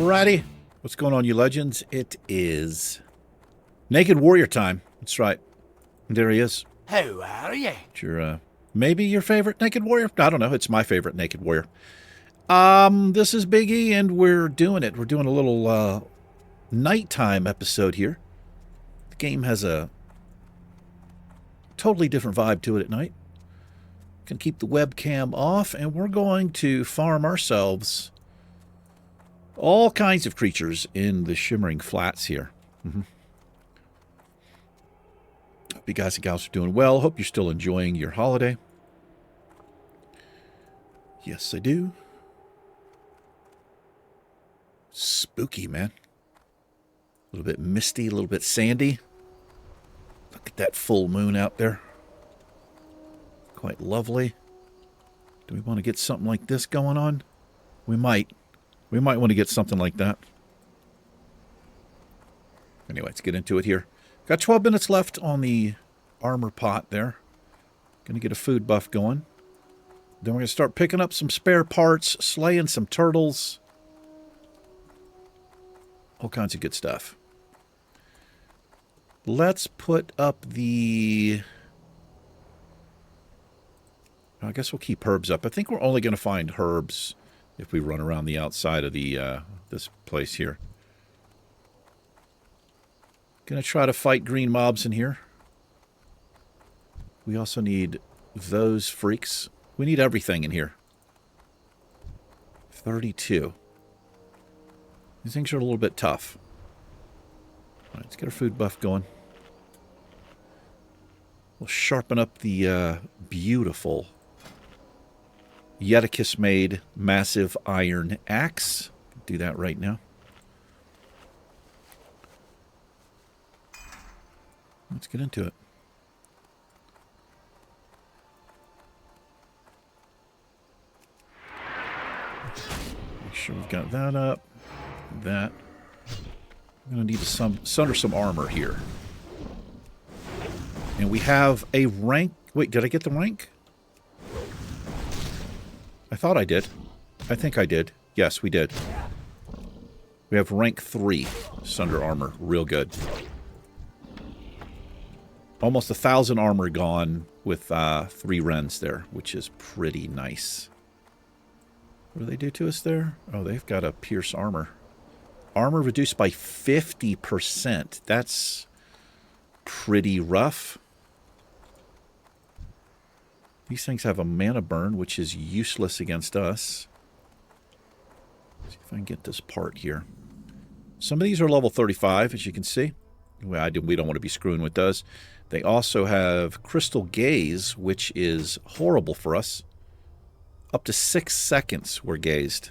Alrighty. What's going on, you legends? It is Naked Warrior time. That's right. There he is. How are you? It's your, maybe your favorite Naked Warrior? I don't know. It's my favorite Naked Warrior. This is Big E, and we're doing it. We're doing a little, nighttime episode here. The game has a totally different vibe to it at night. Can keep the webcam off, and we're going to farm ourselves all kinds of creatures in the Shimmering Flats here. Hope you guys and gals are doing well. Hope you're still enjoying your holiday. Yes, I do. Spooky, man. A little bit misty, a little bit sandy. Look at that full moon out there. Quite lovely. Do we want to get something like this going on? We might. We might want to get something like that. Anyway, let's get into it here. Got 12 minutes left on the armor pot there. Gonna get a food buff going. Then we're gonna start picking up some spare parts, slaying some turtles. All kinds of good stuff. Let's put up the... I guess we'll keep herbs up. I think we're only going to find herbs if we run around the outside of the this place here. Going to try to fight green mobs in here. We also need those freaks. We need everything in here. 32. These things are a little bit tough. All right, let's get our food buff going. We'll sharpen up the beautiful Yetticus-made massive iron axe. Do that right now. Let's get into it. Make sure we've got that up. That. I'm going to need to sunder some armor here. And we have a rank... Wait, did I get the rank? I thought I did. I think I did. Yes, we did. We have rank 3 Sunder armor. Real good. Almost 1,000 armor gone with 3 rens there, which is pretty nice. What do they do to us there? Oh, they've got a pierce armor. Armor reduced by 50%. That's pretty rough. These things have a mana burn, which is useless against us. Let's see if I can get this part here. Some of these are level 35, as you can see. We don't want to be screwing with those. They also have Crystal Gaze, which is horrible for us. Up to 6 seconds we're gazed.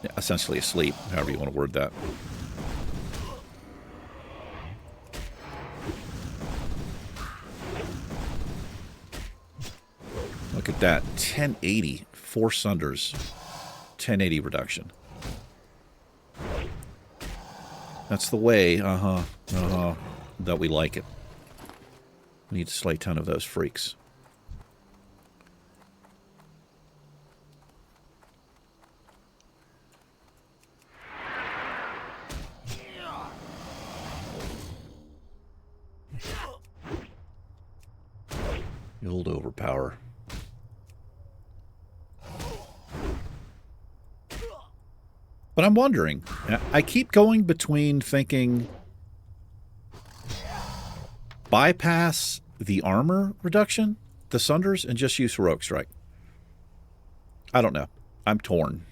Yeah, essentially asleep, however you want to word that. Look at that. 1080. 4 Sunders. 1080 reduction. That's the way, that we like it. We need to slay 10 of those freaks. The old overpower. But I'm wondering, I keep going between thinking bypass the armor reduction, the Sunders, and just use Heroic Strike. I don't know. I'm torn.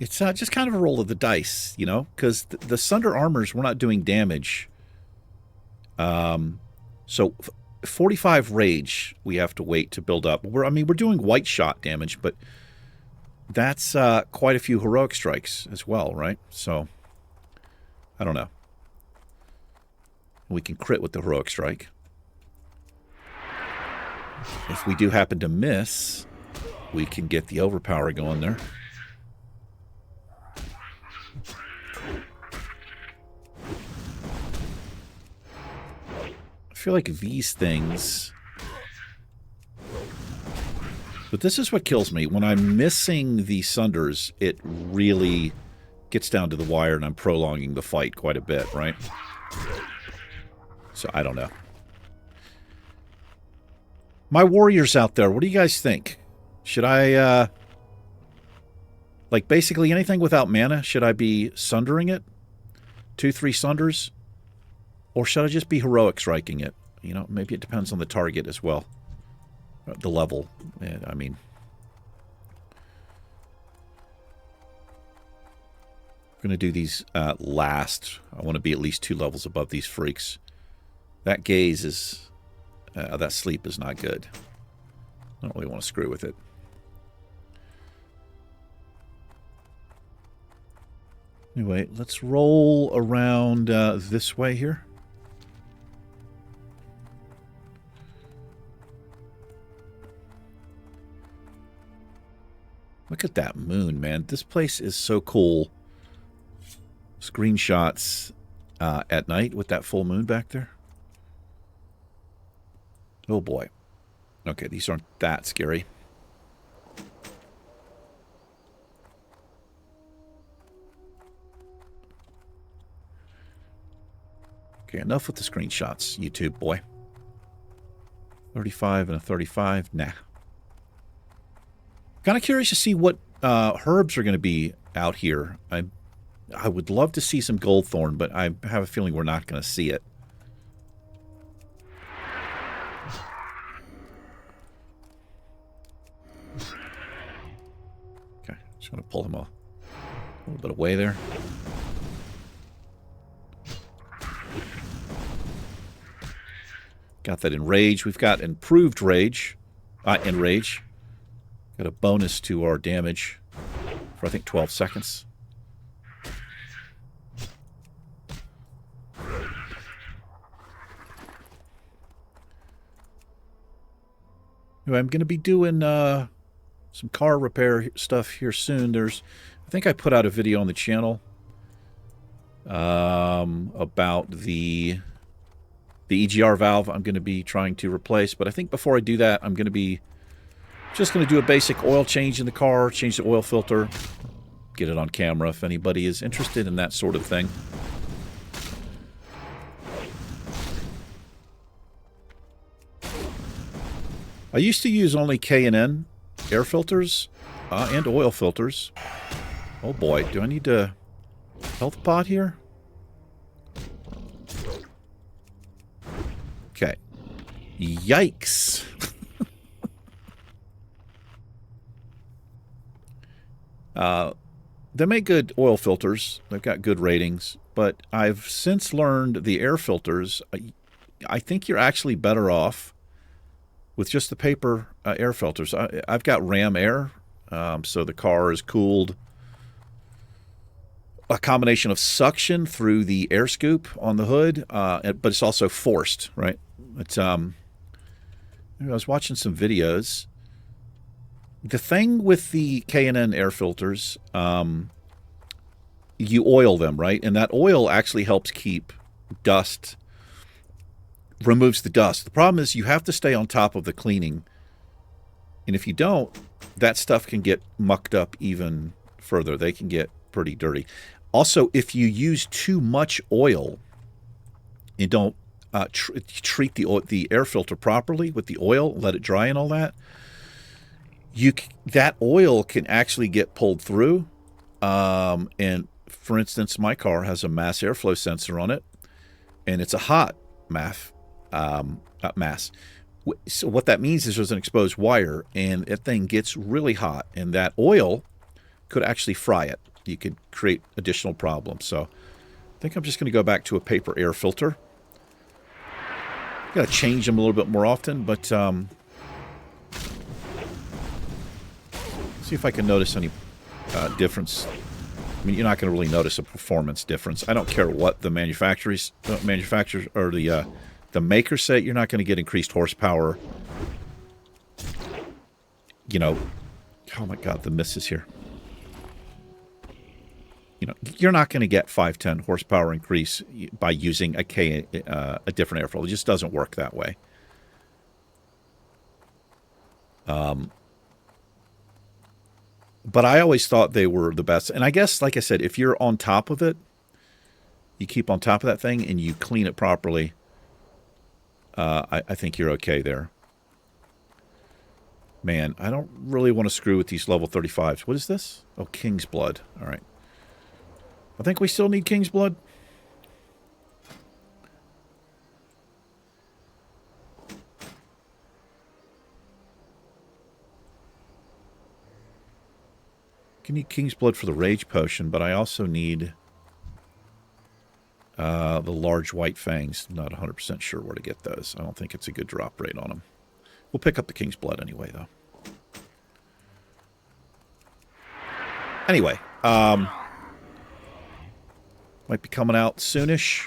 It's just kind of a roll of the dice, you know, because the Sunder armors were not doing damage. So 45 rage we have to wait to build up. We're doing white shot damage, but that's quite a few heroic strikes as well, right? So I don't know. We can crit with the heroic strike. If we do happen to miss, we can get the overpower going there. feel like these things... But this is what kills me. When I'm missing the sunders, it really gets down to the wire and I'm prolonging the fight quite a bit, right? So, I don't know. My warriors out there, what do you guys think? Should I, like, basically anything without mana, should I be sundering it? 2-3 sunders? Or should I just be heroic striking it? You know, maybe it depends on the target as well. The level. I mean... I'm going to do these last. I want to be at least 2 levels above these freaks. That gaze is... that sleep is not good. I don't really want to screw with it. Anyway, let's roll around this way here. Look at that moon, man. This place is so cool. Screenshots at night with that full moon back there. Oh boy. Okay, these aren't that scary. Okay, enough with the screenshots, YouTube boy. 35 and a 35. Nah. Kind of curious to see what herbs are going to be out here. I would love to see some goldthorn, but I have a feeling we're not going to see it. Okay, just going to pull him a little bit away there. Got that in rage. We've got improved rage. In rage. Got a bonus to our damage for, I think, 12 seconds. Anyway, I'm going to be doing some car repair stuff here soon. I think I put out a video on the channel about the EGR valve I'm going to be trying to replace. But I think before I do that, I'm going to be just going to do a basic oil change in the car, change the oil filter, get it on camera if anybody is interested in that sort of thing. I used to use only K&N air filters and oil filters. Oh boy, do I need to health pot here? Okay. Yikes. They make good oil filters. They've got good ratings. But I've since learned the air filters, I think you're actually better off with just the paper air filters. I've got Ram Air, so the car is cooled. A combination of suction through the air scoop on the hood, but it's also forced, right? It's I was watching some videos. The thing with the K&N air filters, you oil them, right? And that oil actually helps keep dust, removes the dust. The problem is you have to stay on top of the cleaning. And if you don't, that stuff can get mucked up even further. They can get pretty dirty. Also, if you use too much oil and don't treat the air filter properly with the oil, let it dry and all that, that oil can actually get pulled through. And for instance, my car has a mass airflow sensor on it, and it's a hot mass. So what that means is there's an exposed wire, and that thing gets really hot, and that oil could actually fry it. You could create additional problems. So I think I'm just going to go back to a paper air filter. Got to change them a little bit more often, but see if I can notice any difference. I mean, you're not going to really notice a performance difference. I don't care what the manufacturers or the makers say. You're not going to get increased horsepower. You know, oh my God, the misses here. you know, you're not going to get 5-10 horsepower increase by using a different airfoil. It just doesn't work that way. But I always thought they were the best. And I guess, like I said, if you're on top of it, you keep on top of that thing and you clean it properly, I think you're okay there. Man, I don't really want to screw with these level 35s. What is this? Oh, King's Blood. All right. I think we still need King's Blood. I can need King's Blood for the Rage Potion, but I also need the large white fangs. Not 100% sure where to get those. I don't think it's a good drop rate on them. We'll pick up the King's Blood anyway, though. Anyway, might be coming out soonish.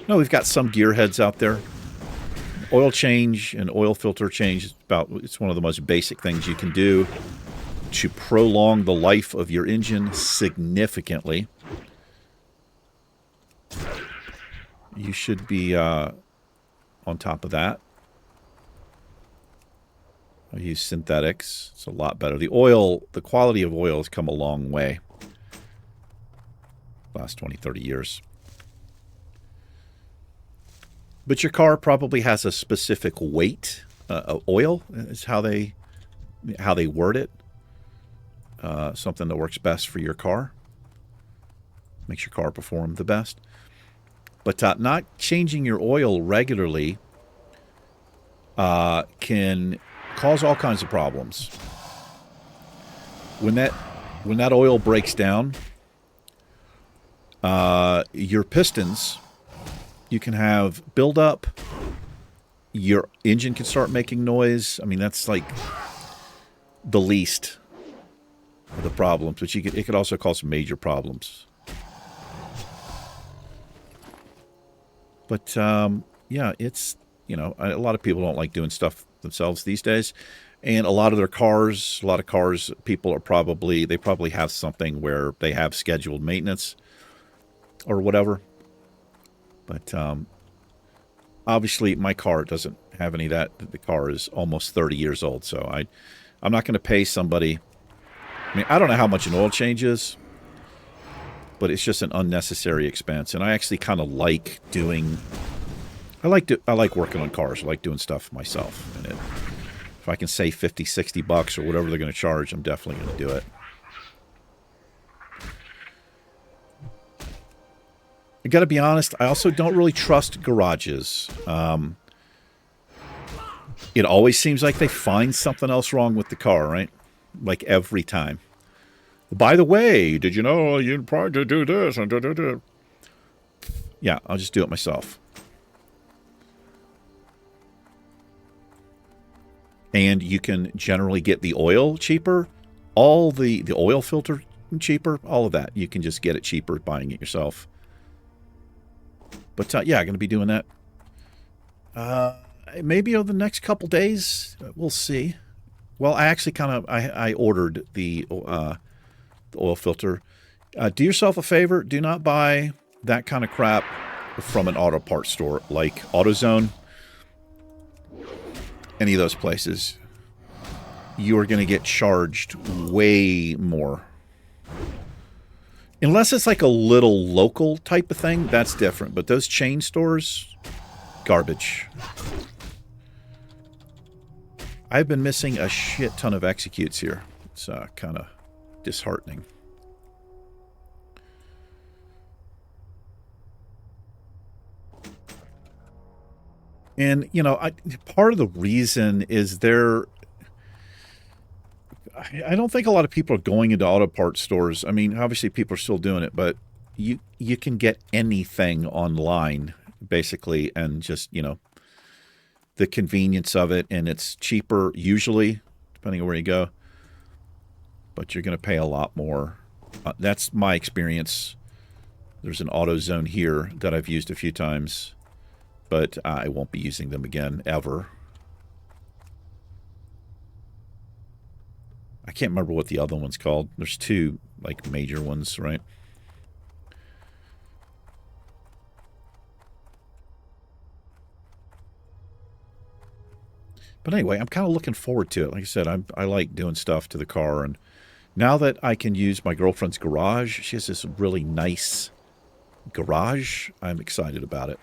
No, we've got some gearheads out there. Oil change and oil filter change, it's one of the most basic things you can do to prolong the life of your engine significantly. You should be on top of that. I use synthetics. It's a lot better. The quality of oil has come a long way. Last 20, 30 years. But your car probably has a specific weight. Oil is how they word it. Something that works best for your car. Makes your car perform the best. But not changing your oil regularly can cause all kinds of problems. When that oil breaks down, your pistons, you can have buildup. Your engine can start making noise. I mean, that's like the least of the problems, but it could also cause major problems. But yeah, it's, you know, a lot of people don't like doing stuff themselves these days, and a lot of cars, people are probably have something where they have scheduled maintenance or whatever. But obviously my car doesn't have any of that. The car is almost 30 years old, so I'm not going to pay somebody. I mean, I don't know how much an oil change is, but it's just an unnecessary expense. And I actually kind of like doing. I like working on cars. I like doing stuff myself. And if I can save $50, $60 or whatever they're going to charge, I'm definitely going to do it. I got to be honest, I also don't really trust garages. It always seems like they find something else wrong with the car, right? Like every time. By the way, did you know you probably do this and do? Yeah, I'll just do it myself. And you can generally get the oil cheaper, all the oil filter cheaper, all of that. You can just get it cheaper buying it yourself. But yeah, I'm going to be doing that. Maybe over the next couple days. We'll see. Well, I actually I ordered the oil filter. Do yourself a favor. Do not buy that kind of crap from an auto parts store like AutoZone. Any of those places. You are going to get charged way more. Unless it's like a little local type of thing, that's different. But those chain stores, garbage. I've been missing a shit ton of executes here. It's kind of disheartening. And, you know, part of the reason is I don't think a lot of people are going into auto parts stores. I mean, obviously people are still doing it, but you can get anything online, basically, and just, you know, the convenience of it, and it's cheaper usually, depending on where you go. But you're going to pay a lot more. That's my experience. There's an AutoZone here that I've used a few times, but I won't be using them again, ever. I can't remember what the other one's called. There's two, like, major ones, right? But anyway, I'm kind of looking forward to it. Like I said, I like doing stuff to the car, and now that I can use my girlfriend's garage, she has this really nice garage. I'm excited about it.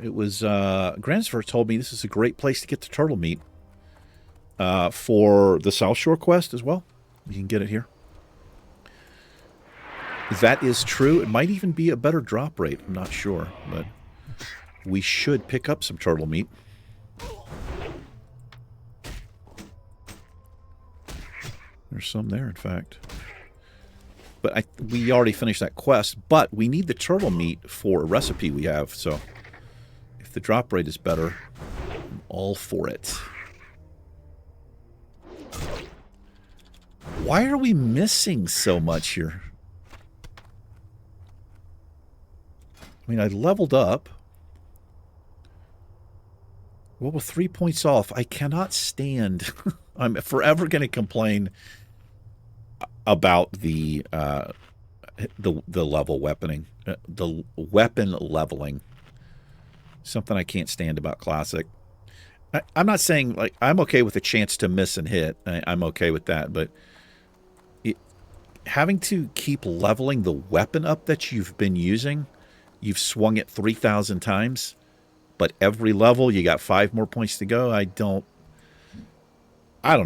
It was, Gransford told me this is a great place to get the turtle meat for the South Shore quest as well. You can get it here. That is true. It might even be a better drop rate. I'm not sure, but we should pick up some turtle meat. There's some there, in fact. But we already finished that quest, but we need the turtle meat for a recipe we have, so if the drop rate is better, I'm all for it. Why are we missing so much here? I mean, I leveled up. Well, we're 3 points off. I cannot stand. I'm forever going to complain about the level weaponing, the weapon leveling. Something I can't stand about Classic. I'm not saying, like, I'm okay with a chance to miss and hit. I'm okay with that, but having to keep leveling the weapon up that you've been using, you've swung it 3,000 times, but every level you got 5 more points to go. I don't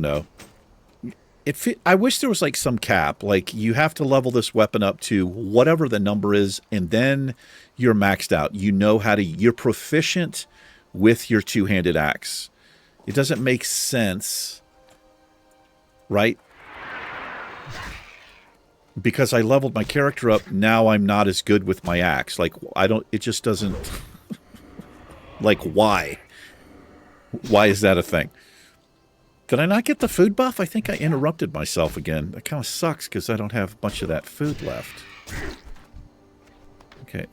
know. I wish there was like some cap, like you have to level this weapon up to whatever the number is, and then you're maxed out. You know how to, you're proficient with your two-handed axe. It doesn't make sense, right? Because I leveled my character up, now I'm not as good with my axe. Like, it just doesn't, like, why? Why is that a thing? Did I not get the food buff? I think I interrupted myself again. That kind of sucks because I don't have much of that food left. Okay,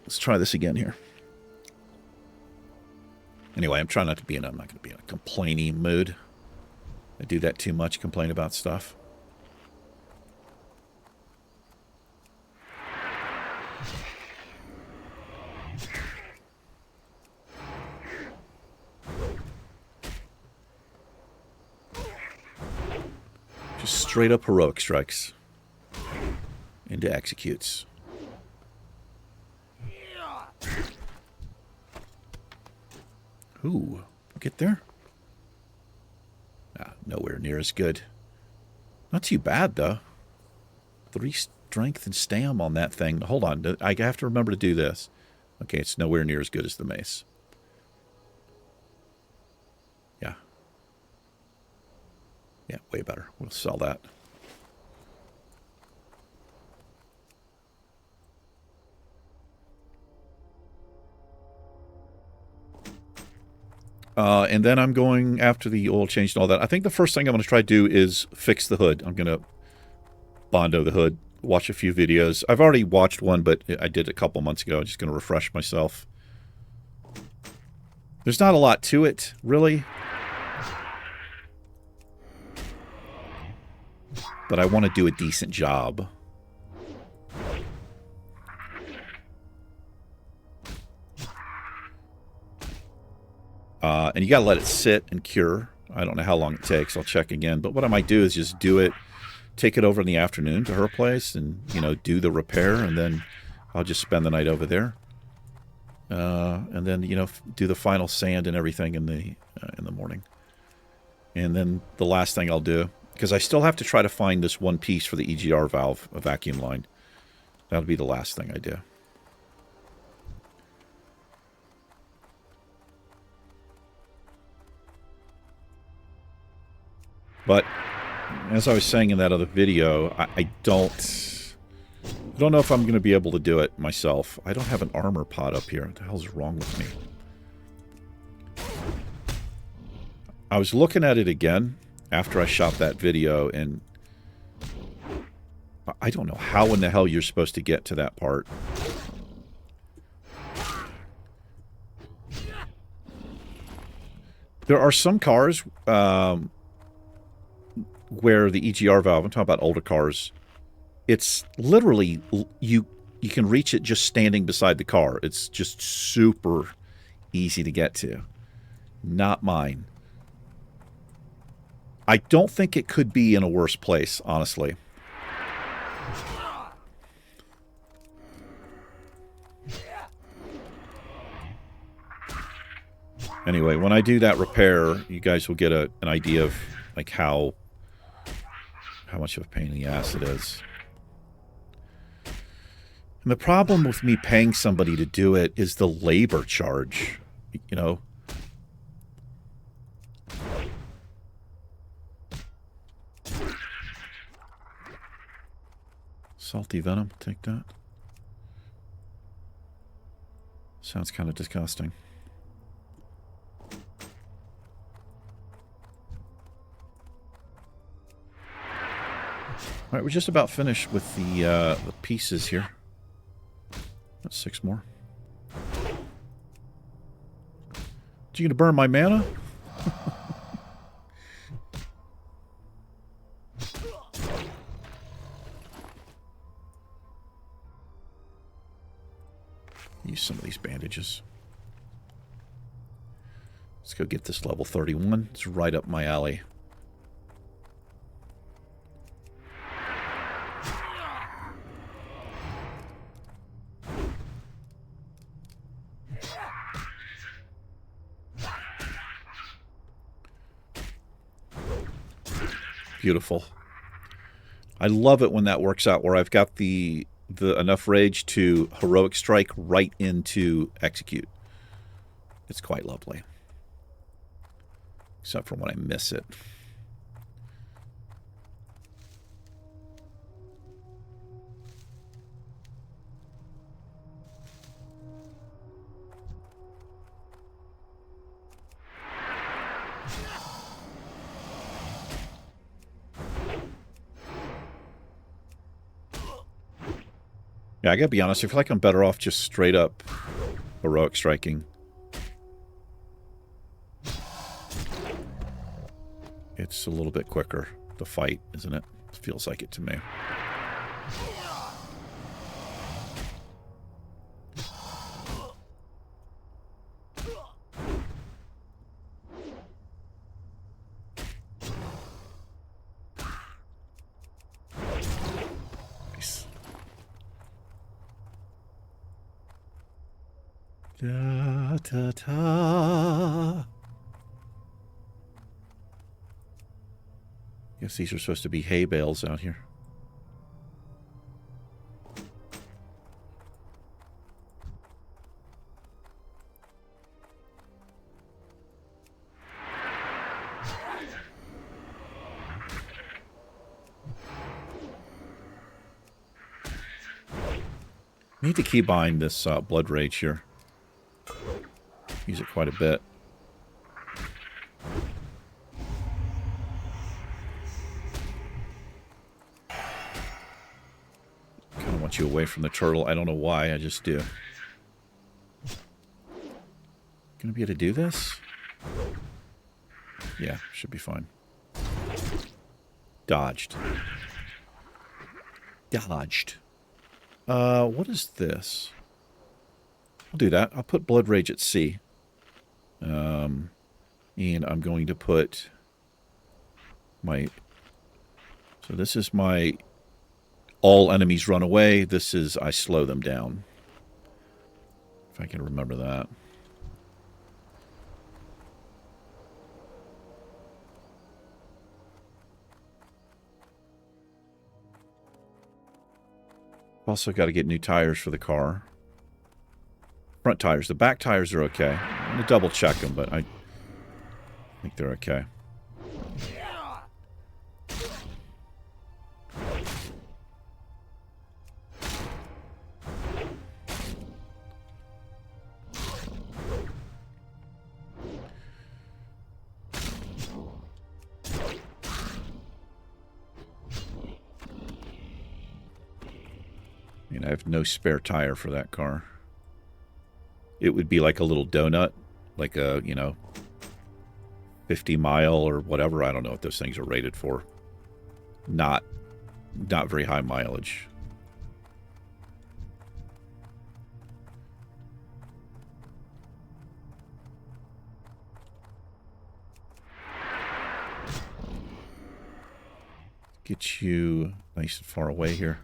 let's try this again here. Anyway, I'm trying not to be I'm not going to be in a complaining mood. I do that too much, complain about stuff. Just straight up heroic strikes into executes. Ooh, get there. Nowhere near as good. Not too bad, though. 3 strength and stam on that thing. Hold on, I have to remember to do this. Okay, it's nowhere near as good as the mace. Yeah. Yeah, way better. We'll sell that. And then I'm going after the oil change and all that. I think the first thing I'm going to try to do is fix the hood. I'm going to Bondo the hood, watch a few videos. I've already watched one, but I did a couple months ago. I'm just going to refresh myself. There's not a lot to it, really. But I want to do a decent job. And you got to let it sit and cure. I don't know how long it takes. I'll check again. But what I might do is just do it, take it over in the afternoon to her place and, you know, do the repair. And then I'll just spend the night over there. And then, you know, do the final sand and everything in the morning. And then the last thing I'll do, because I still have to try to find this one piece for the EGR valve, a vacuum line. That'll be the last thing I do. But as I was saying in that other video, I don't don't know if I'm going to be able to do it myself. I don't have an armor pod up here. What the hell's wrong with me? I was looking at it again after I shot that video, and I don't know how in the hell you're supposed to get to that part. There are some cars where the EGR valve, I'm talking about older cars, it's literally, you can reach it just standing beside the car. It's just super easy to get to. Not mine. I don't think it could be in a worse place, honestly. Anyway, when I do that repair, you guys will get an idea of like how much of a pain in the ass it is. And the problem with me paying somebody to do it is the labor charge, you know. Salty venom, take that. Sounds kind of disgusting. All right, we're just about finished with the pieces here. That's 6 more. You gonna burn my mana? Use some of these bandages. Let's go get this level 31. It's right up my alley. Beautiful. I love it when that works out, where I've got the enough rage to heroic strike right into execute. It's quite lovely. Except for when I miss it. Yeah, I gotta be honest, I feel like I'm better off just straight up heroic striking. It's a little bit quicker, the fight, isn't it? It feels like it to me. Da, da, da. Guess these are supposed to be hay bales out here. I need to keep buying this blood rage here. Use it quite a bit. Kind of want you away from the turtle. I don't know why, I just do. Gonna be able to do this? Yeah, should be fine. Dodged. Dodged. What is this? I'll do that. I'll put Blood Rage at C. And I'm going to put my... So this is my all enemies run away. This is I slow them down. If I can remember that. Also got to get new tires for the car. Front tires. The back tires are okay. I'm going to double check them, but I think they're okay. I have no spare tire for that car. It would be like a little donut, like a, 50 mile or whatever. I don't know what those things are rated for. Not very high mileage. Get you nice and far away here.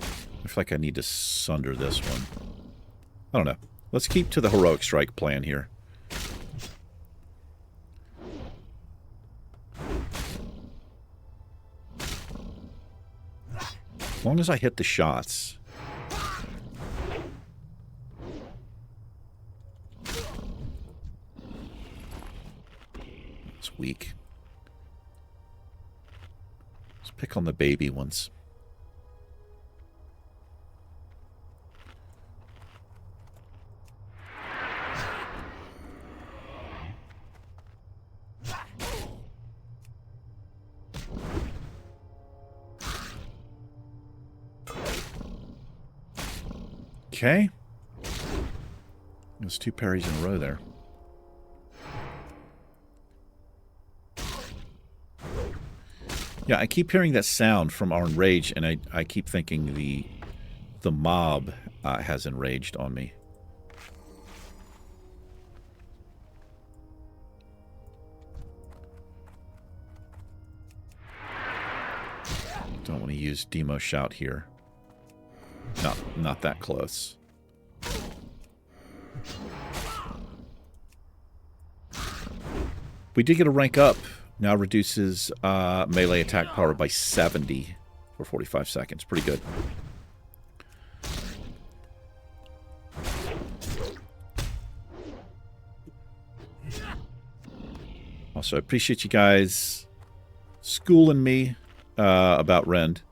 I feel like I need to sunder this one. I don't know. Let's keep to the heroic strike plan here. As long as I hit the shots. It's weak. Let's pick on the baby ones. Okay. There's 2 parries in a row there. Yeah, I keep hearing that sound from our enrage, and I keep thinking the mob has enraged on me. Don't want to use Demo Shout here. Not that close. We did get a rank up. Now reduces melee attack power by 70 for 45 seconds. Pretty good. Also, I appreciate you guys schooling me about Rend.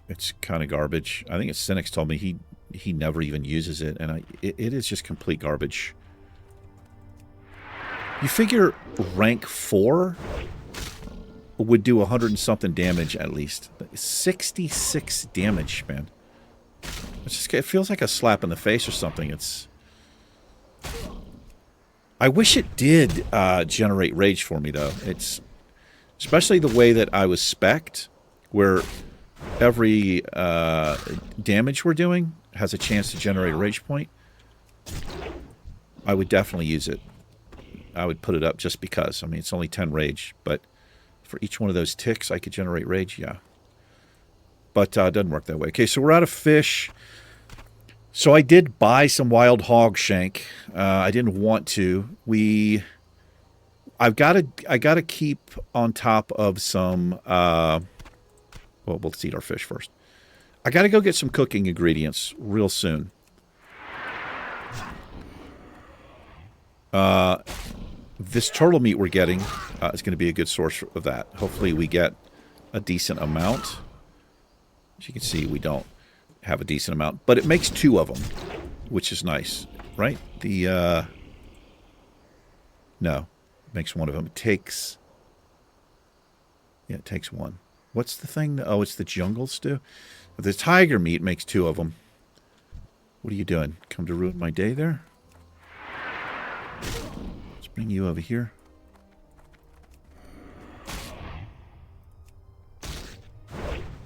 It's kind of garbage. I think it's Cynics told me he never even uses it, and it is just complete garbage. You figure rank 4 would do 100 and something damage at least. 66 damage, man. It feels like a slap in the face or something. I wish it did generate rage for me, though. It's especially the way that I was spec'd, where every damage we're doing has a chance to generate a rage point. I would definitely use it. I would put it up just because. I mean, it's only 10 rage, but for each one of those ticks, I could generate rage, yeah. But it doesn't work that way. Okay, so we're out of fish. So I did buy some wild hog shank. I didn't want to. I gotta keep on top of some. Well, let's eat our fish first. I gotta go get some cooking ingredients real soon. This turtle meat we're getting is going to be a good source of that. Hopefully we get a decent amount. As you can see, we don't have a decent amount, but it makes 2 of them, which is nice, right? No, it makes 1 of them. It takes 1. What's the thing? Oh, it's the jungle stew. The tiger meat makes 2 of them. What are you doing? Come to ruin my day there? Let's bring you over here.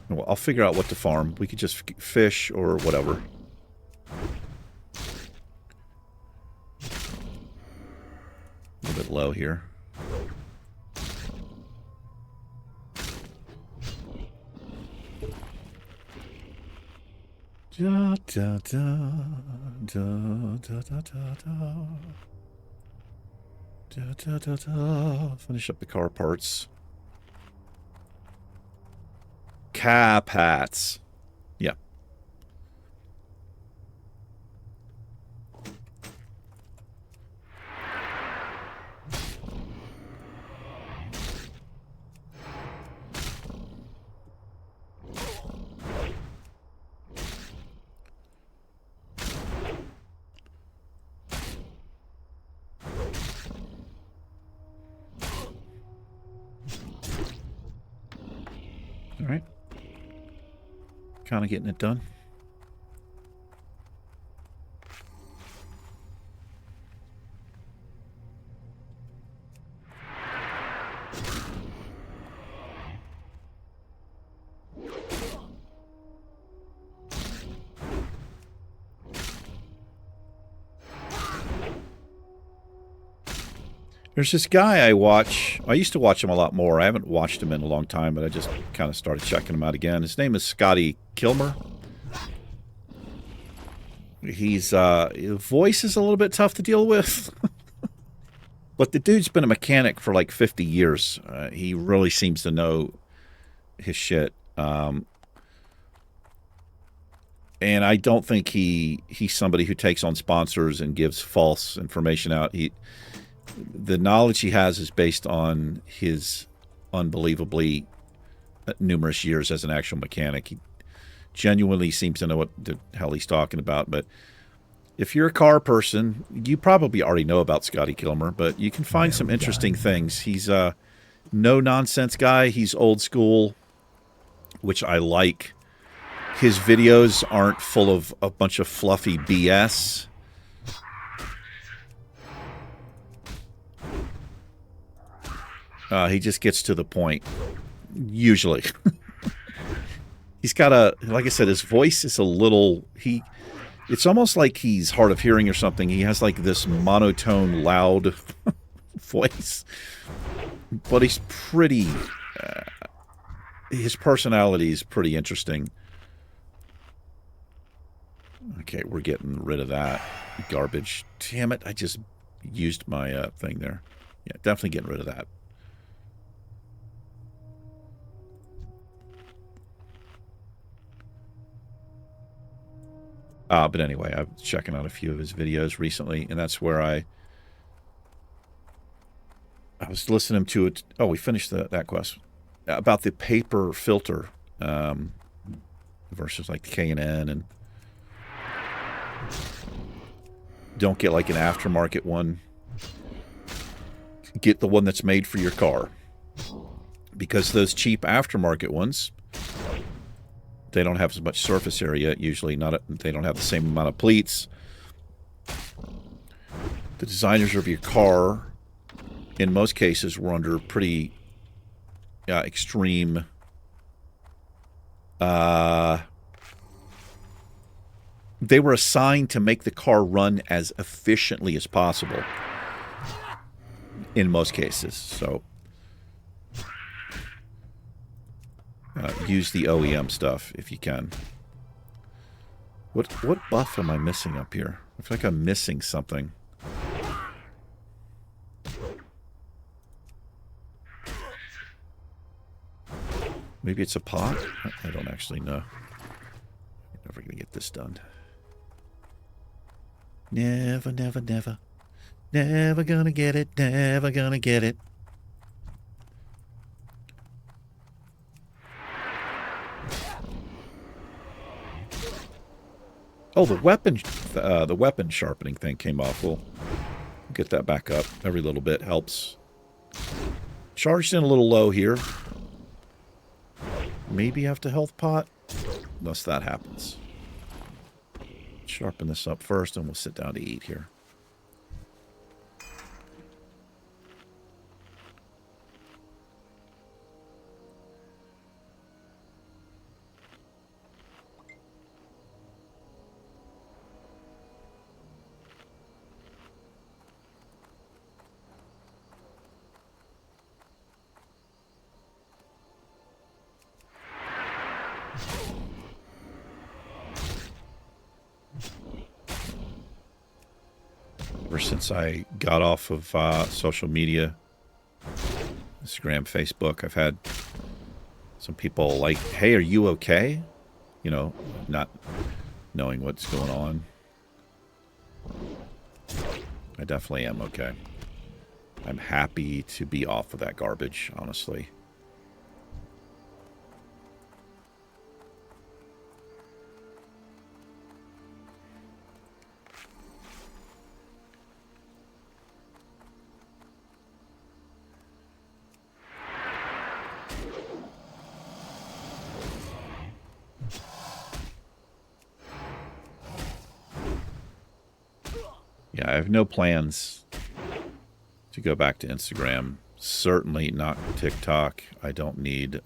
Well, I'll figure out what to farm. We could just fish or whatever. A little bit low here. Da, da, da, da, da, da, da, da. Da, da, da, da. Finish up the car parts. Cap hats. Yeah. All right. kind of getting it done. There's this guy I watch. I used to watch him a lot more. I haven't watched him in a long time, but I just kind of started checking him out again. His name is Scotty Kilmer. His voice is a little bit tough to deal with. But the dude's been a mechanic for like 50 years. He really seems to know his shit. And I don't think he's somebody who takes on sponsors and gives false information out. The knowledge he has is based on his unbelievably numerous years as an actual mechanic. He genuinely seems to know what the hell he's talking about. But if you're a car person, you probably already know about Scotty Kilmer, but you can find some interesting things. He's a no-nonsense guy. He's old school, which I like. His videos aren't full of a bunch of fluffy BS. He just gets to the point, usually. He's got like I said, his voice is a little, it's almost like he's hard of hearing or something. He has like this monotone, loud voice. But he's pretty, his personality is pretty interesting. Okay, we're getting rid of that garbage. Damn it, I just used my thing there. Yeah, definitely getting rid of that. But anyway, I was checking out a few of his videos recently, and that's where I was listening to it. Oh, we finished that quest about the paper filter versus like the K&N, and don't get like an aftermarket one. Get the one that's made for your car, because those cheap aftermarket ones, they don't have as much surface area, usually. They don't have the same amount of pleats. The designers of your car, in most cases, were under pretty extreme they were assigned to make the car run as efficiently as possible in most cases. So use the OEM stuff if you can. What buff am I missing up here? I feel like I'm missing something. Maybe it's a pot? I don't actually know. I'm never going to get this done. Never, never, never. Never gonna get it. Never gonna get it. Oh, the weapon sharpening thing came off. We'll get that back up. Every little bit helps. Charged in a little low here. Maybe have to health pot, unless that happens. Sharpen this up first, and we'll sit down to eat here. Ever since I got off of social media, Instagram, Facebook, I've had some people like, hey, are you okay? You know, not knowing what's going on. I definitely am okay. I'm happy to be off of that garbage, honestly. Yeah, I have no plans to go back to Instagram. Certainly not TikTok. I don't need...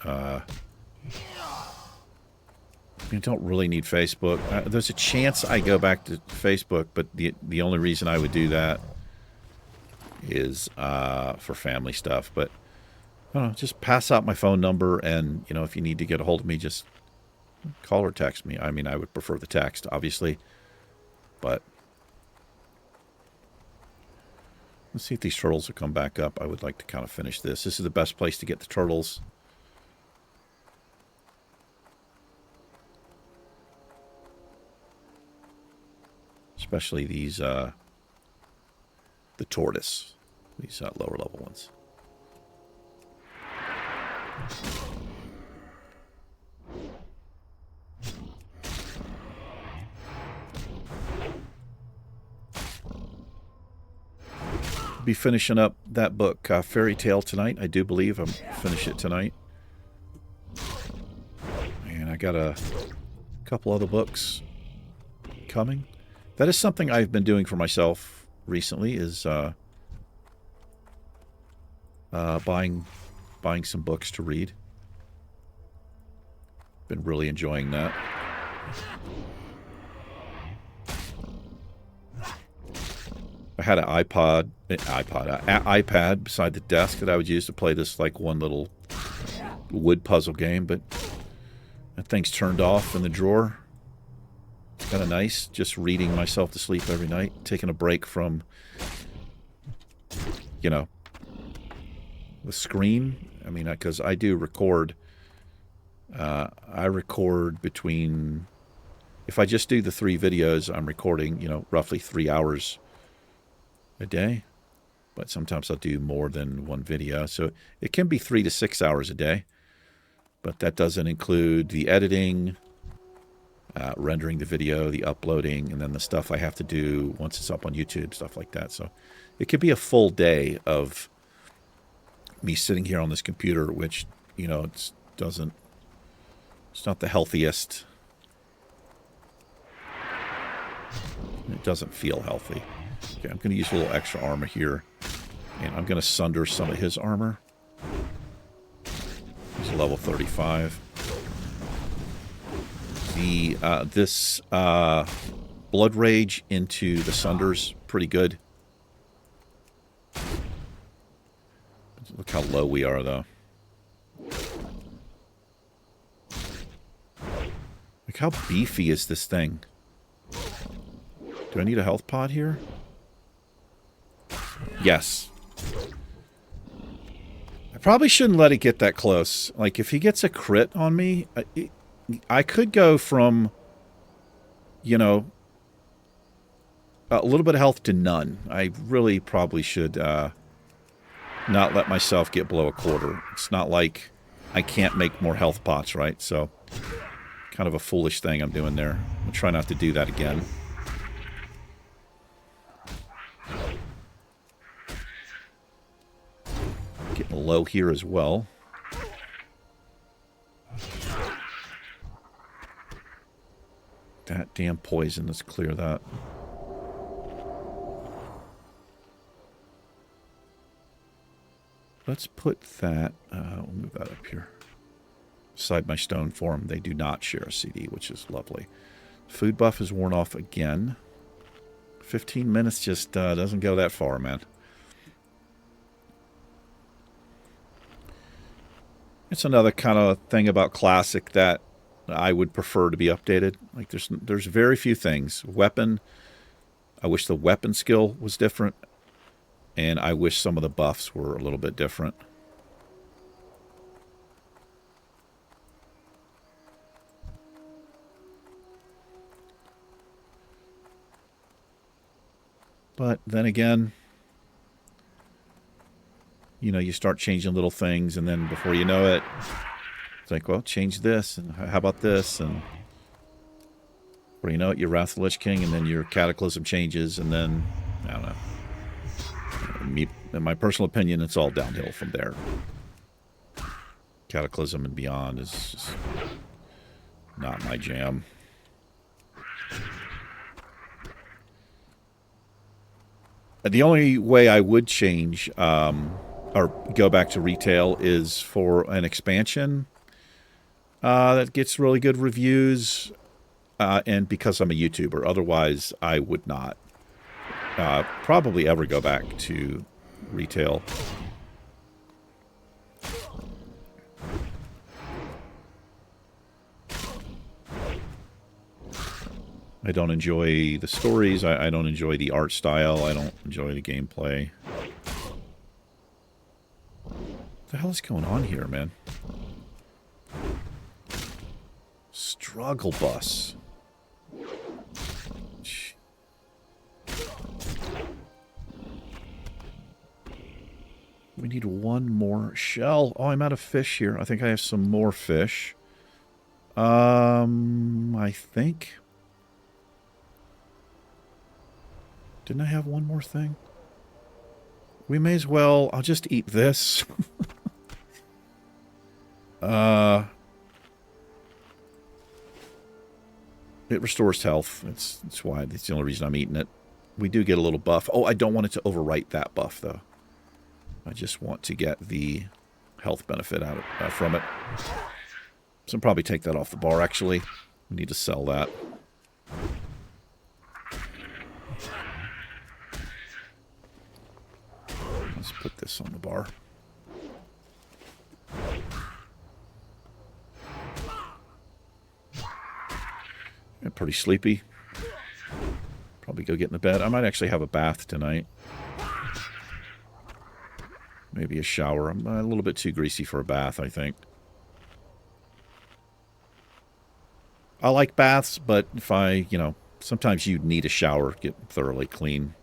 I don't really need Facebook. There's a chance I go back to Facebook, but the only reason I would do that is for family stuff. But I don't know, just pass out my phone number, and you know, if you need to get a hold of me, just call or text me. I mean, I would prefer the text, obviously, but let's see if these turtles will come back up. I would like to kind of finish this. This is the best place to get the turtles. Especially these, the tortoise. These lower level ones. Be finishing up that book, Fairy Tale, tonight. I do believe I'm finish it tonight. And I got a couple other books coming. That is something I've been doing for myself recently, is buying some books to read. Been really enjoying that. I had an iPad beside the desk that I would use to play this like one little wood puzzle game, but that thing's turned off in the drawer. It's kind of nice, just reading myself to sleep every night, taking a break from, you know, the screen. I mean, because I do record. I record between, if I just do the 3 videos, I'm recording, you know, roughly 3 hours a day. But sometimes I'll do more than one video. So it can be 3 to 6 hours a day. But that doesn't include the editing, rendering the video, the uploading, and then the stuff I have to do once it's up on YouTube, stuff like that. So it could be a full day of me sitting here on this computer, which, you know, it's not the healthiest. It doesn't feel healthy. Okay, I'm going to use a little extra armor here, and I'm going to sunder some of his armor. He's level 35. This Blood Rage into the Sunder's pretty good. Look how low we are, though. Look how beefy is this thing. Do I need a health pod here? Yes. I probably shouldn't let it get that close. Like, if he gets a crit on me, I could go from, you know, a little bit of health to none. I really probably should not let myself get below a quarter. It's not like I can't make more health pots, right? So, kind of a foolish thing I'm doing there. I'll try not to do that again. Getting low here as well. That damn poison, let's clear that. Let's put that, we'll move that up here. Beside my stone form, they do not share a CD, which is lovely. Food buff is worn off again. 15 minutes just doesn't go that far, man. It's another kind of thing about Classic that I would prefer to be updated. Like, there's very few things. Weapon, I wish the weapon skill was different, and I wish some of the buffs were a little bit different. But then again, you know, you start changing little things, and then before you know it, it's like, well, change this, and how about this, and before you know it, you're Wrath of the Lich King, and then your Cataclysm changes, and then, I don't know. In my personal opinion, it's all downhill from there. Cataclysm and beyond is just not my jam. The only way I would change or go back to retail is for an expansion that gets really good reviews, and because I'm a YouTuber. Otherwise, I would not probably ever go back to retail. I don't enjoy the stories. I don't enjoy the art style. I don't enjoy the gameplay. What the hell is going on here, man? Struggle bus. We need one more shell. Oh, I'm out of fish here. I think I have some more fish. I think. Didn't I have one more thing? We may as well... I'll just eat this. It restores health. That's why. That's the only reason I'm eating it. We do get a little buff. Oh, I don't want it to overwrite that buff, though. I just want to get the health benefit out of, from it. So I'll probably take that off the bar, actually. We need to sell that. Let's put this on the bar. I'm pretty sleepy. Probably go get in the bed. I might actually have a bath tonight. Maybe a shower. I'm a little bit too greasy for a bath, I think. I like baths, but if sometimes you need a shower, get thoroughly clean.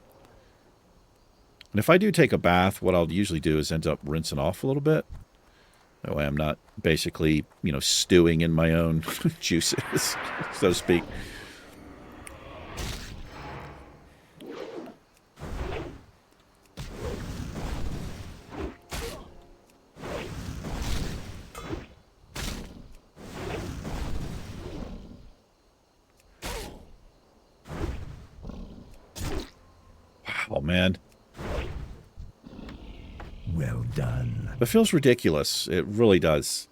And if I do take a bath, what I'll usually do is end up rinsing off a little bit. That way I'm not basically, stewing in my own juices, so to speak. Wow, man. Well done. It feels ridiculous. It really does.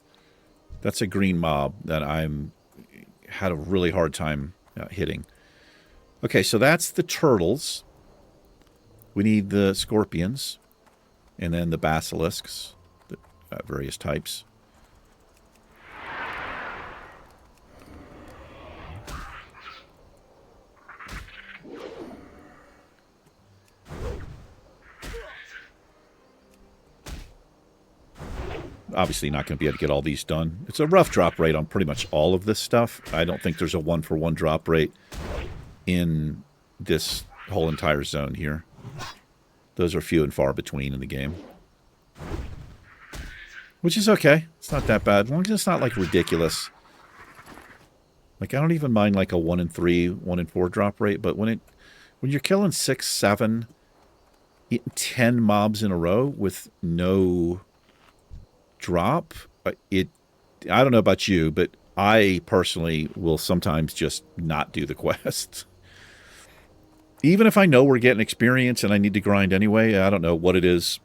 That's a green mob that had a really hard time hitting. Okay, so that's the turtles. We need the scorpions. And then the basilisks. The various types. Obviously not going to be able to get all these done. It's a rough drop rate on pretty much all of this stuff. I don't think there's a 1-for-1 drop rate in this whole entire zone here. Those are few and far between in the game. Which is okay. It's not that bad. As long as it's not, like, ridiculous. Like, I don't even mind, like, a 1 in 3, 1 in 4 drop rate. But when you're killing 6, 7, 10 mobs in a row with no drop, I don't know about you, but I personally will sometimes just not do the quest. Even if I know we're getting experience and I need to grind anyway, I don't know what it is.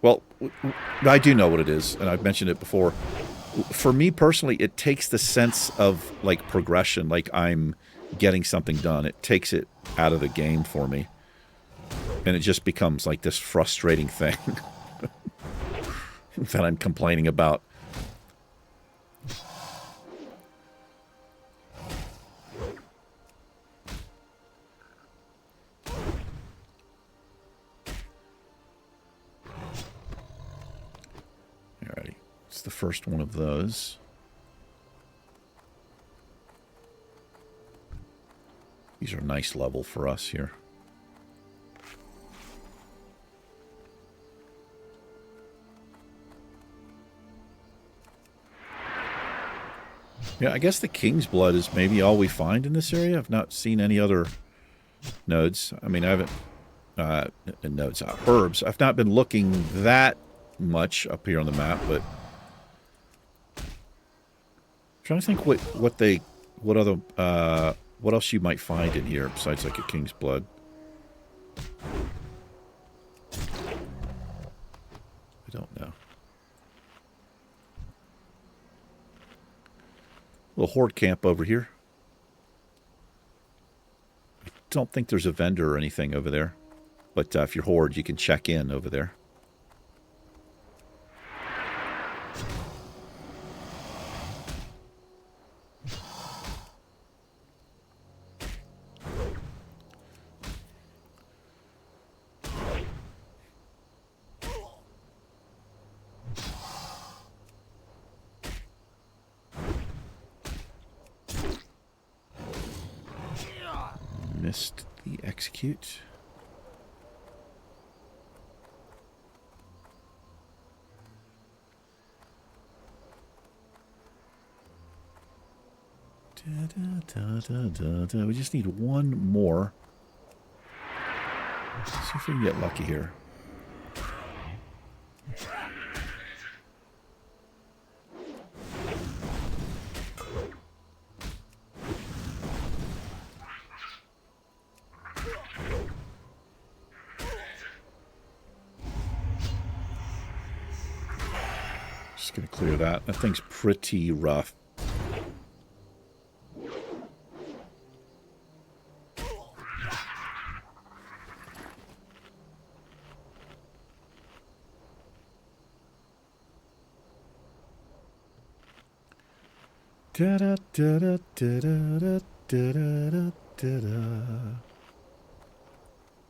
Well, I do know what it is, and I've mentioned it before. For me personally, it takes the sense of, like, progression, like I'm getting something done. It takes it out of the game for me. And it just becomes, like, this frustrating thing that I'm complaining about. Alrighty, it's the first one of those. These are nice level for us here. Yeah, I guess the King's Blood is maybe all we find in this area. I've not seen any other nodes. I mean, I haven't... nodes, herbs. I've not been looking that much up here on the map, but... I'm trying to think what else you might find in here besides, like, a King's Blood. I don't know. Little horde camp over here. I don't think there's a vendor or anything over there. But if you're horde, you can check in over there. Missed the execute. We just need one more. Let's see if we can get lucky here. Just going to clear that. That thing's pretty rough.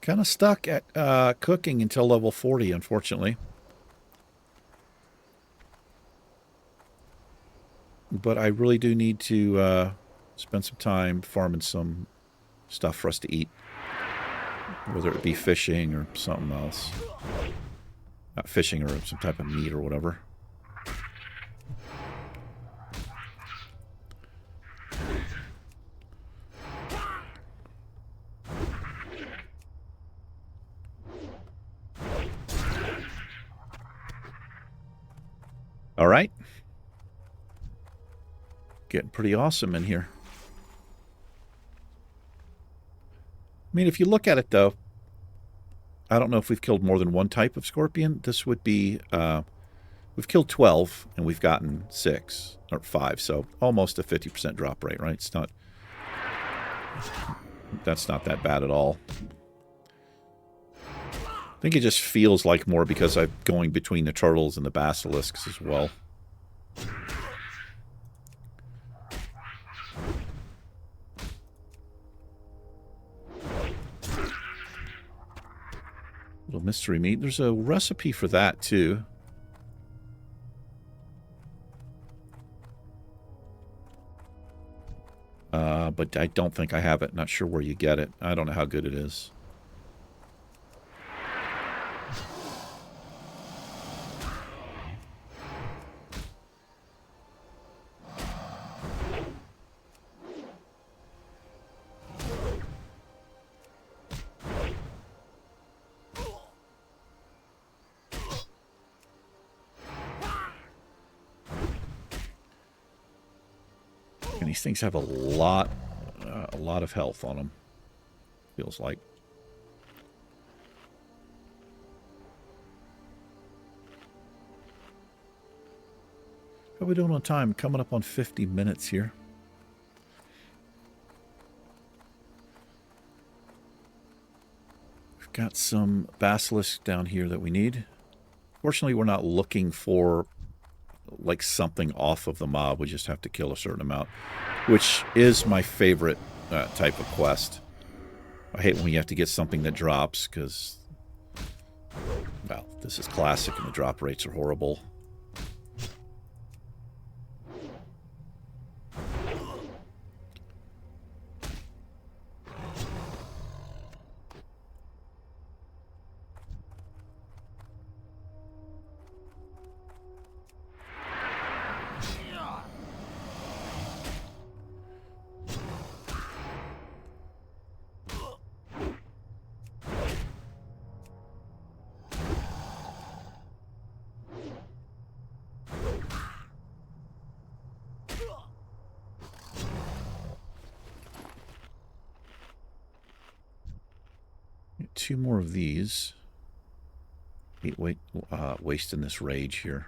Kind of stuck at cooking until level 40, unfortunately. But I really do need to spend some time farming some stuff for us to eat. Whether it be fishing or something else. Not fishing or some type of meat or whatever. All right. Getting pretty awesome in here. I mean, if you look at it, though, I don't know if we've killed more than one type of scorpion. This would be, we've killed 12, and we've gotten 6, or 5, so almost a 50% drop rate, right? It's not, that's not that bad at all. I think it just feels like more because I'm going between the turtles and the basilisks as well. Little mystery meat. There's a recipe for that too. But I don't think I have it. Not sure where you get it. I don't know how good it is. These things have a lot of health on them. Feels like. How are we doing on time? Coming up on 50 minutes here. We've got some basilisks down here that we need. Fortunately, we're not looking for like something off of the mob. We just have to kill a certain amount, which is my favorite type of quest. I hate when you have to get something that drops because, well, this is classic and the drop rates are horrible. 2 more of these. Wasting this rage here.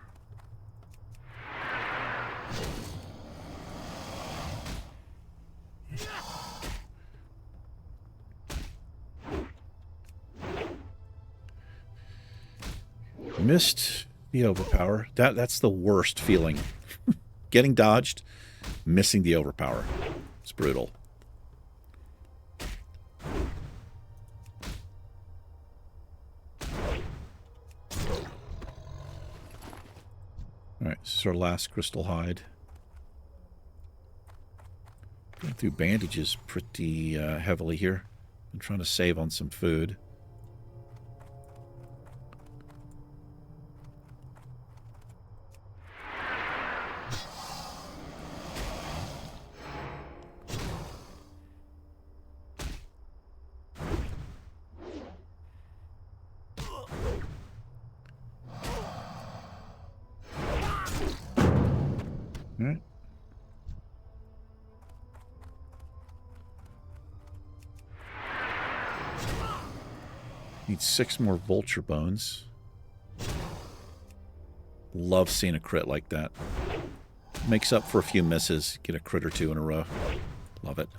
Missed the overpower. That's the worst feeling. Getting dodged, missing the overpower. It's brutal. Alright, this is our last crystal hide. Going through bandages pretty heavily here. I'm trying to save on some food. Alright. Need 6 more vulture bones. Love seeing a crit like that. Makes up for a few misses. Get a crit or 2 in a row. Love it.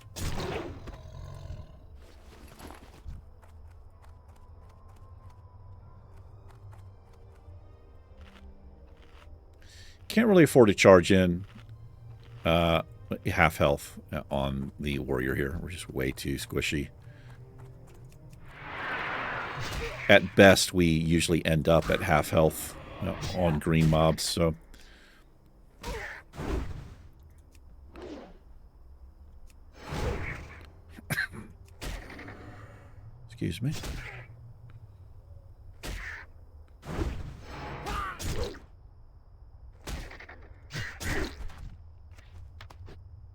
Can't really afford to charge in half health on the warrior here. We're just way too squishy. At best, we usually end up at half health on green mobs, so... Excuse me.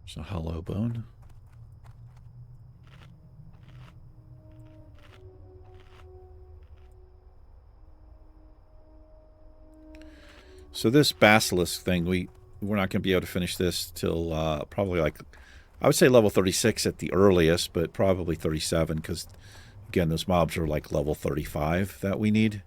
There's a hollow bone. So this basilisk thing, we're not going to be able to finish this till probably like, I would say level 36 at the earliest, but probably 37 because, again, those mobs are like level 35 that we need.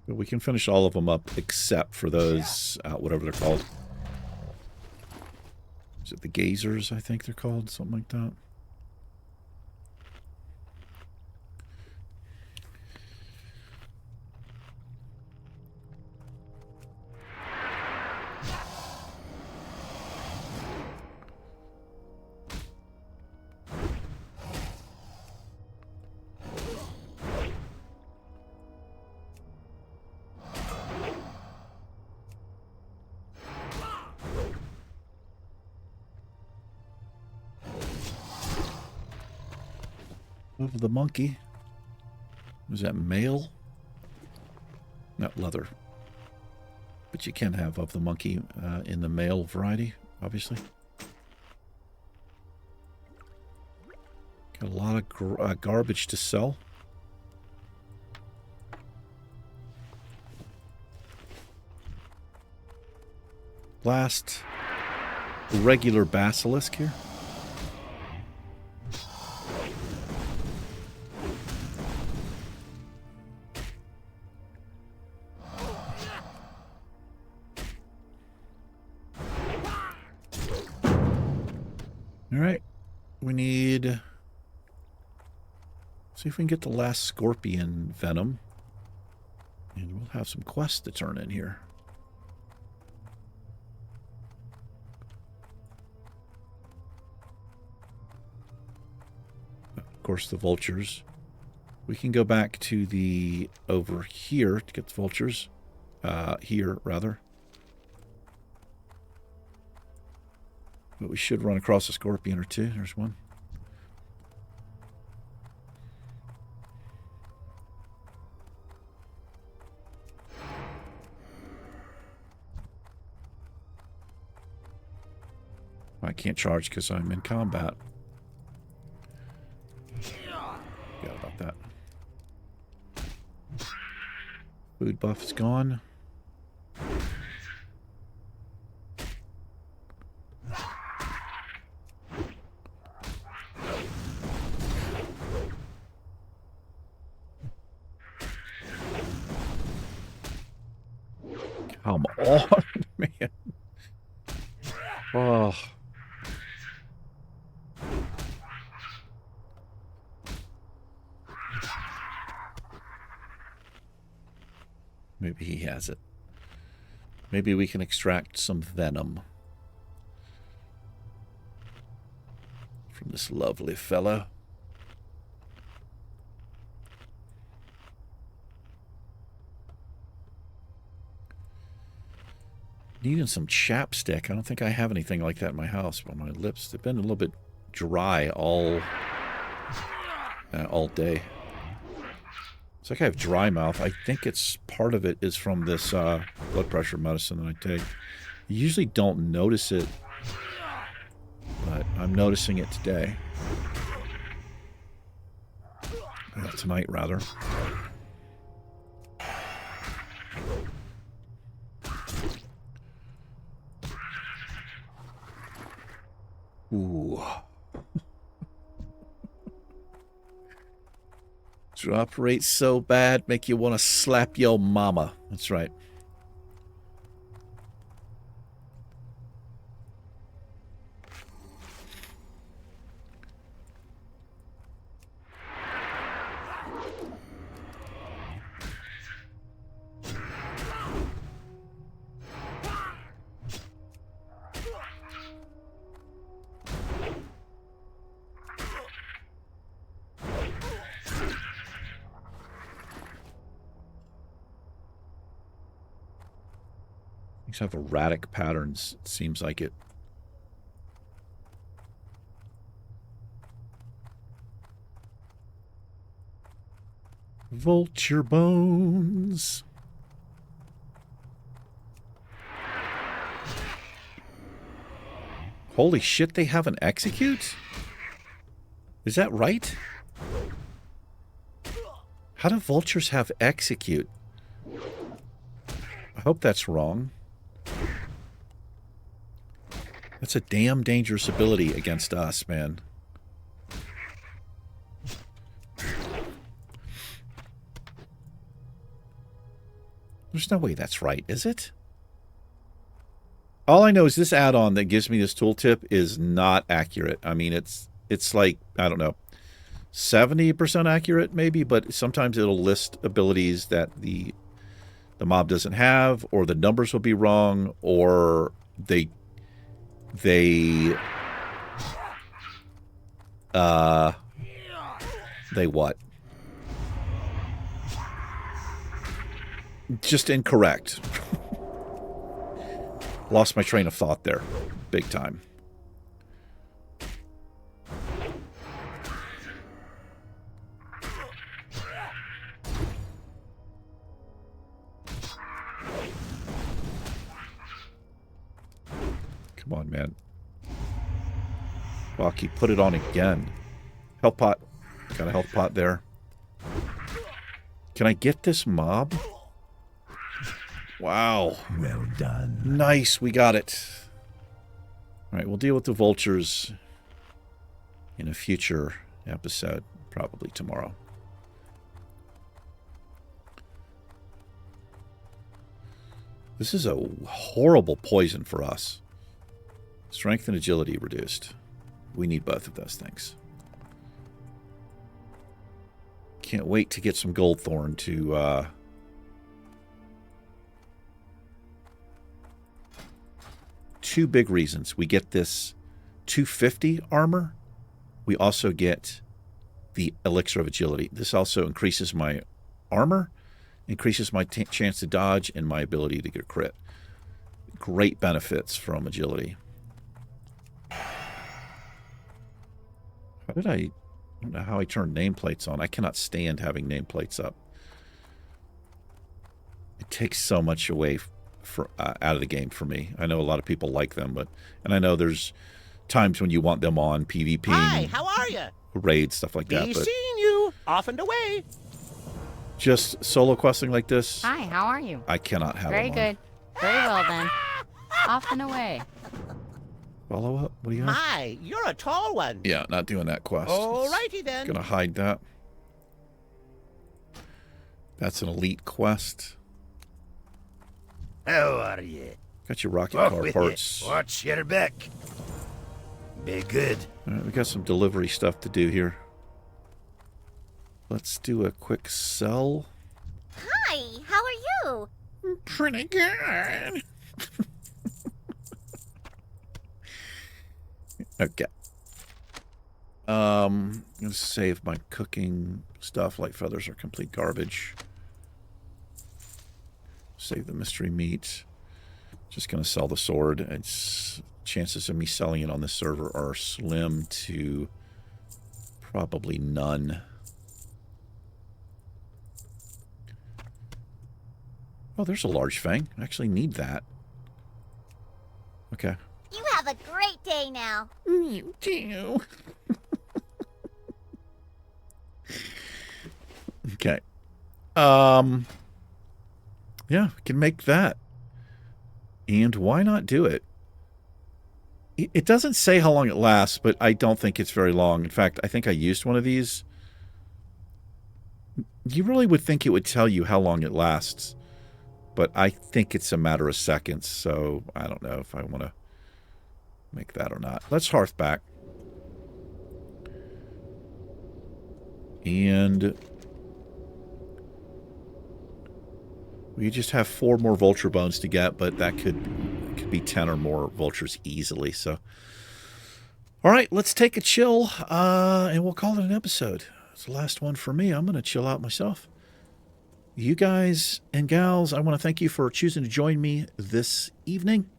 But we can finish all of them up except for those, whatever they're called. Is it the gazers, I think they're called? Something like that. Of the monkey. Was that male? Not leather. But you can have of the monkey in the male variety, obviously. Got a lot of garbage to sell. Last regular basilisk here. Alright, we need... See if we can get the last scorpion venom. And we'll have some quests to turn in here. Of course, the vultures. We can go back to the... over here to get the vultures. Here, rather. But we should run across a scorpion or two. There's one. I can't charge because I'm in combat. Forgot about that. Food buff is gone. Come on, man. Oh. Maybe he has it. Maybe we can extract some venom from this lovely fella. Needing some chapstick. I don't think I have anything like that in my house, but my lips, they've been a little bit dry all day. It's like I have dry mouth. I think it's part of it is from this blood pressure medicine that I take. You usually don't notice it, but I'm noticing it today. Tonight, rather. Ooh. Drop rate so bad, make you want to slap your mama. That's right. These have erratic patterns, it seems like it. Vulture bones. Holy shit, they have an execute? Is that right? How do vultures have execute? I hope that's wrong. That's a damn dangerous ability against us, man. There's no way that's right, is it? All I know is this add-on that gives me this tooltip is not accurate. I mean, it's like, I don't know, 70% accurate maybe, but sometimes it'll list abilities that the mob doesn't have, or the numbers will be wrong, or they what? Just incorrect. Lost my train of thought there. Big time. Come on, man. Rocky, put it on again. Health pot. Got a health pot there. Can I get this mob? Wow. Well done. Nice, we got it. Alright, we'll deal with the vultures in a future episode, probably tomorrow. This is a horrible poison for us. Strength and agility reduced. We need both of those things. Can't wait to get some Goldthorn to two big reasons. We get this 250 armor. We also get the Elixir of Agility. This also increases my armor, increases my chance to dodge, and my ability to get a crit. Great benefits from agility. How did I don't know how I turned nameplates on. I cannot stand having nameplates up. It takes so much away out of the game for me. I know a lot of people like them, and I know there's times when you want them on PvP, Hi, how are you? raids, stuff like that. Be But seeing you. Off and away. just solo questing like this, Hi, how are you? I cannot have Very them on. good. Very well then. Off and away. Follow up? What do you have? My, you're a tall one. Yeah, not doing that quest. Alrighty then. Gonna hide that. That's an elite quest. How are you? Got your rocket Off car with parts. it. Watch your back. Be good. All right, we got some delivery stuff to do here. Let's do a quick sell. Hi, how are you? Pretty good. Okay. I'm gonna save my cooking stuff. Light feathers are complete garbage. Save the mystery meat. Just gonna sell the sword. It's chances of me selling it on this server are slim to probably none. Oh, there's a large fang. I actually need that. Okay. You have a great day now. You too. Okay. Yeah, we can make that. And why not do it? It doesn't say how long it lasts, but I don't think it's very long. In fact, I think I used one of these. You really would think it would tell you how long it lasts, but I think it's a matter of seconds, so I don't know if I want to make that or not. Let's hearth back. And we just have 4 more vulture bones to get, but that could be 10 or more vultures easily. So, all right, let's take a chill, and we'll call it an episode. It's the last one for me. I'm going to chill out myself. You guys and gals, I want to thank you for choosing to join me this evening.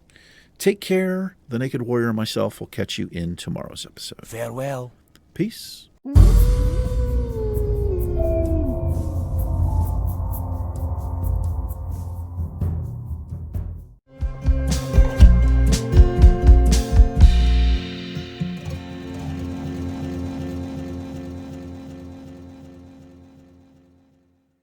Take care. The Naked Warrior and myself will catch you in tomorrow's episode. Farewell. Peace. Mm-hmm.